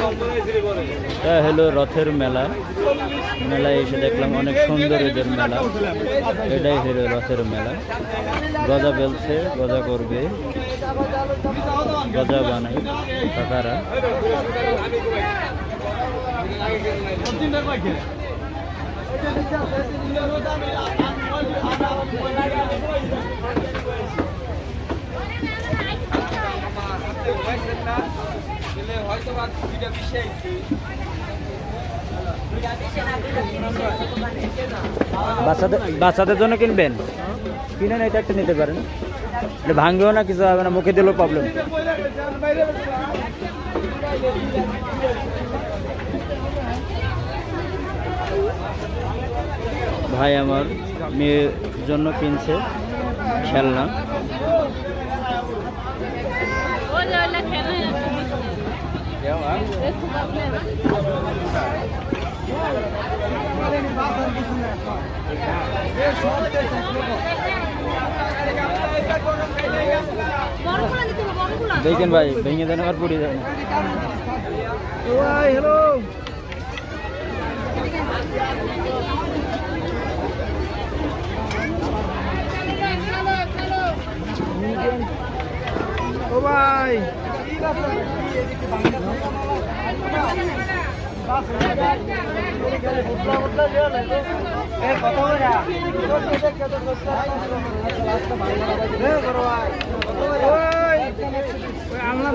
এটা হলো রথের মেলা। মেলায় এসে দেখলাম অনেক সুন্দর ঈদের মেলা। এটাই হলো রথের মেলা। গজা বেলছে, গজা করবে, গজা বানাই কাকারা। বাচ্চাদের জন্য কিনবেন, কিনেন, এটা একটা নিতে পারেন। এটা ভাঙবেও না, কিছু হবে না, মুখে দিলেও প্রবলেম। ভাই আমার মেয়ের জন্য কিনছে খেলনা। দেখেন ভাই, ভেঙে দেন আর পড়ে যায়। হ্যালো, ও ভাই, আমরা